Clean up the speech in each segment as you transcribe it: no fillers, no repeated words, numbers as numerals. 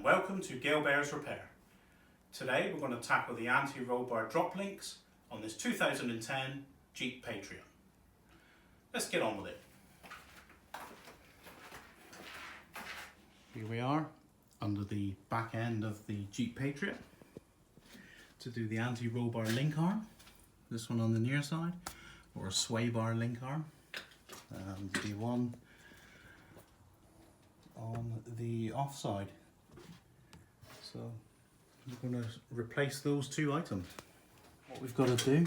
welcome to Gale Bears Repair. Today we're going to tackle the anti-roll bar drop links on this 2010 Jeep Patriot. Let's get on with it. Here we are under the back end of the Jeep Patriot to do the anti-roll bar link arm. This one on the near side, or a sway bar link arm, and the one on the off side. So we're going to replace those two items. What we've got to do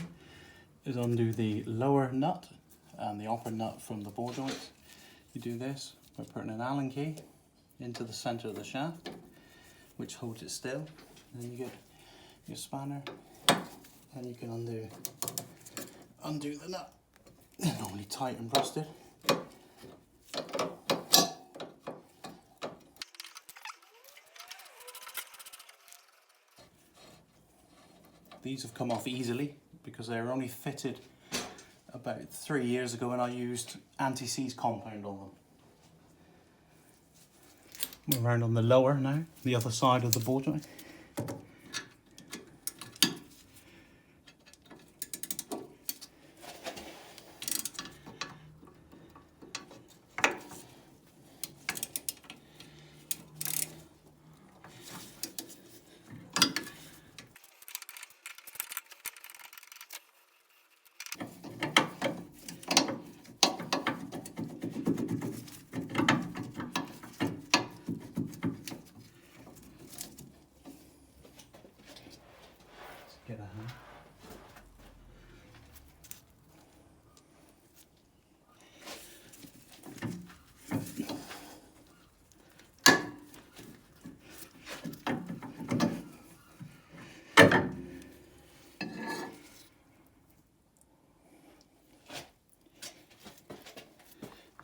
is undo the lower nut and the upper nut from the ball joints. You do this by putting an Allen key into the center of the shaft, which holds it still. Then you get your spanner and you can undo the nut. They're normally tight and rusted. These have come off easily because they were only fitted about 3 years ago and I used anti-seize compound on them. We're around on the lower now, the other side of the ball joint. Get a hand.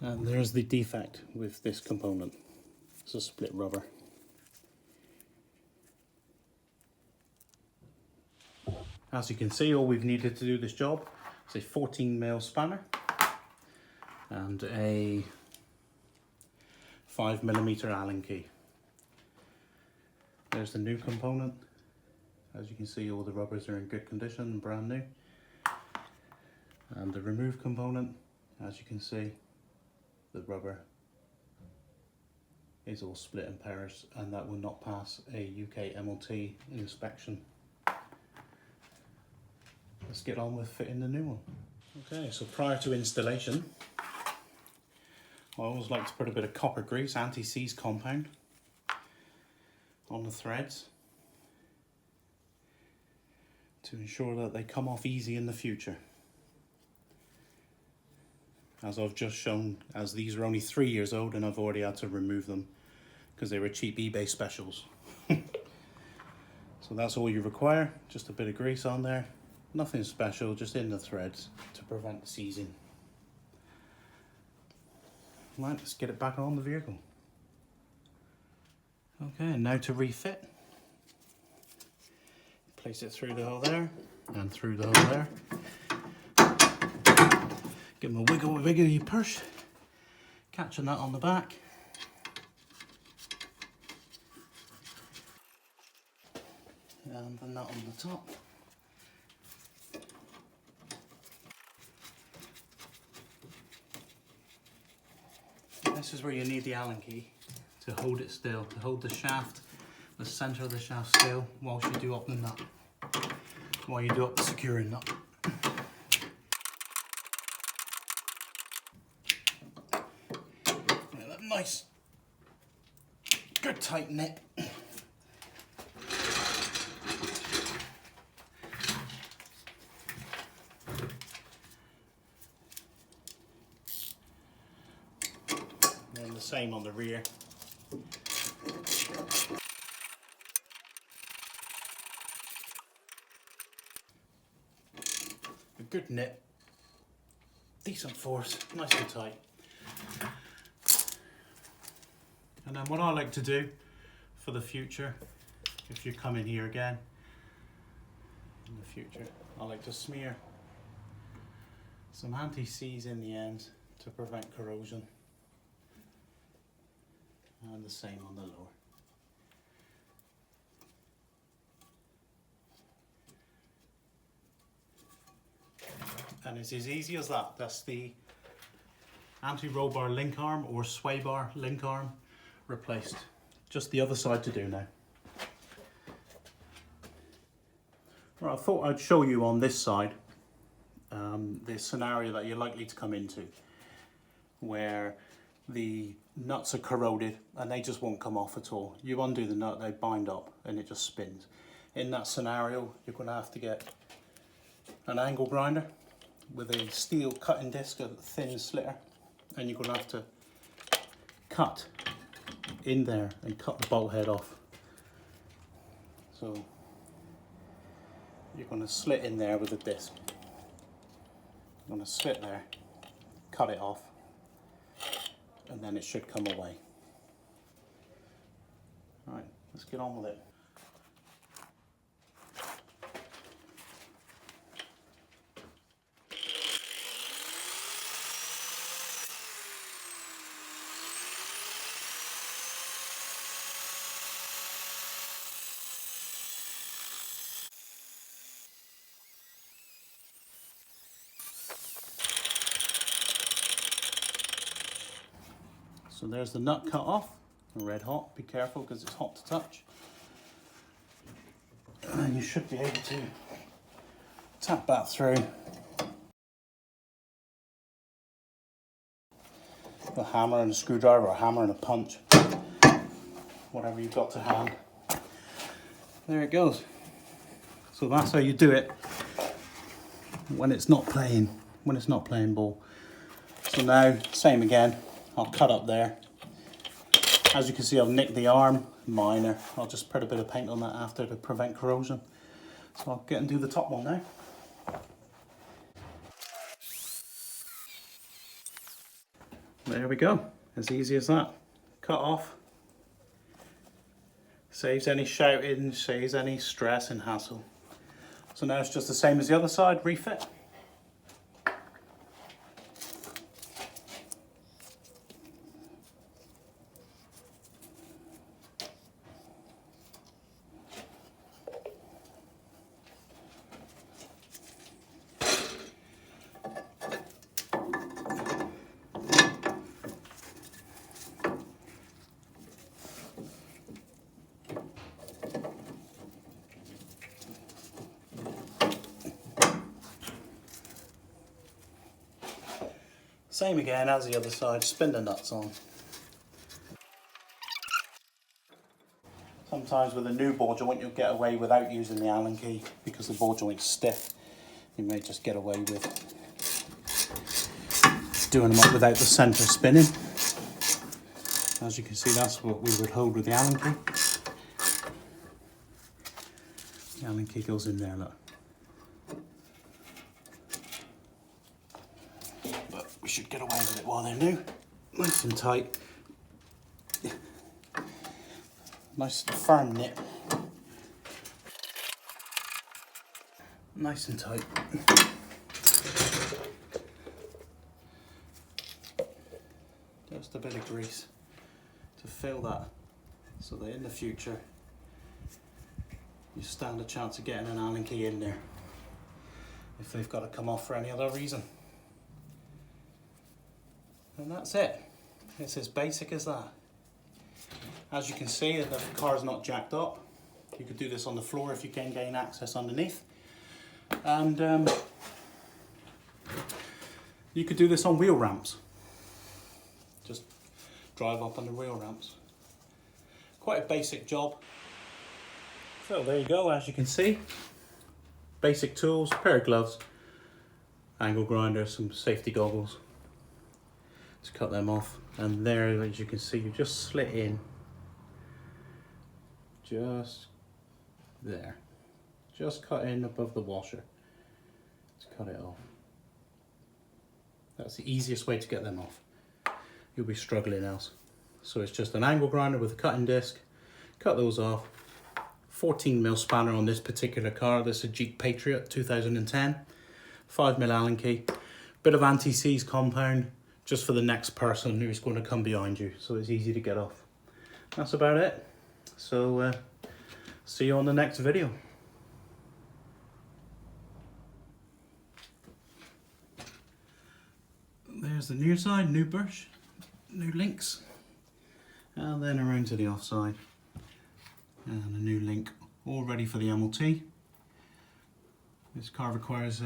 And there's the defect with this component. It's a split rubber. As you can see, all we've needed to do this job is a 14mm spanner and a 5mm Allen key. There's the new component. As you can see, all the rubbers are in good condition and brand new. And the remove component, as you can see, the rubber is all split in pairs and that will not pass a UK MOT inspection. Let's get on with fitting the new one. Okay, so prior to installation, I always like to put a bit of copper grease, anti-seize compound, on the threads to ensure that they come off easy in the future. As I've just shown, as these are only 3 years old and I've already had to remove them because they were cheap eBay specials. So that's all you require, just a bit of grease on there. Nothing special, just in the threads to prevent seizing. Right, let's get it back on the vehicle. Okay, and now to refit. Place it through the hole there and through the hole there. Give them a wiggly push. Catch a nut on the back. And the nut on the top. This is where you need the Allen key to hold it still, to hold the shaft, the center of the shaft still whilst you do up the nut, while you do up the securing nut. That nice, good tight nip. And the same on the rear. A good nip, decent force, nice and tight. And then what I like to do for the future, if you're coming here again in the future, I like to smear some anti-seize in the end to prevent corrosion, and the same on the lower. And it's as easy as that. That's the anti-roll bar link arm or sway bar link arm replaced. Just the other side to do now. Right, I thought I'd show you on this side the scenario that you're likely to come into, where the nuts are corroded and they just won't come off at all. You undo the nut, they bind up and it just spins. In that scenario, you're going to have to get an angle grinder with a steel cutting disc, a thin slitter, and you're going to have to cut in there and cut the bolt head off. So you're going to slit in there with a disc. You're going to slit there, cut it off, and then it should come away. Right, let's get on with it. So there's the nut cut off, red hot, be careful because it's hot to touch. And you should be able to tap that through a hammer and a screwdriver, or a hammer and a punch, whatever you've got to hand. There it goes. So that's how you do it when it's not playing ball. So now, same again. I'll cut up there. As you can see, I've nicked the arm, minor. I'll just put a bit of paint on that after to prevent corrosion. So I'll get and do the top one now. There we go, as easy as that. Cut off. Saves any shouting, saves any stress and hassle. So now it's just the same as the other side, refit. Same again as the other side, spin the nuts on. Sometimes with a new ball joint you'll get away without using the Allen key because the ball joint's stiff. You may just get away with doing them up without the centre spinning. As you can see, that's what we would hold with the Allen key. The Allen key goes in there, look. But we should get away with it while they're new. Nice and tight. Nice firm nip. Nice and tight. Just a bit of grease to fill that, so that in the future you stand a chance of getting an Allen key in there if they've got to come off for any other reason. And that's it. It's as basic as that. As you can see, the car's not jacked up. You could do this on the floor if you can gain access underneath. And you could do this on wheel ramps. Just drive up on the wheel ramps. Quite a basic job. So there you go, as you can see. Basic tools, pair of gloves, angle grinder, some safety goggles. To cut them off. And there, as you can see, you just slit in. Just there. Just cut in above the washer. Let's cut it off. That's the easiest way to get them off. You'll be struggling else. So it's just an angle grinder with a cutting disc. Cut those off. 14mm spanner on this particular car. This is a Jeep Patriot 2010. 5mm Allen key. Bit of anti-seize compound just for the next person who's going to come behind you. So it's easy to get off. That's about it. So see you on the next video. there's the near side, new brush, new links, and then around to the offside, and a new link, all ready for the MOT. This car requires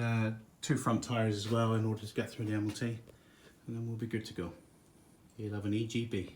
2 front tyres as well in order to get through the MOT, and then we'll be good to go. You'll have an EGB.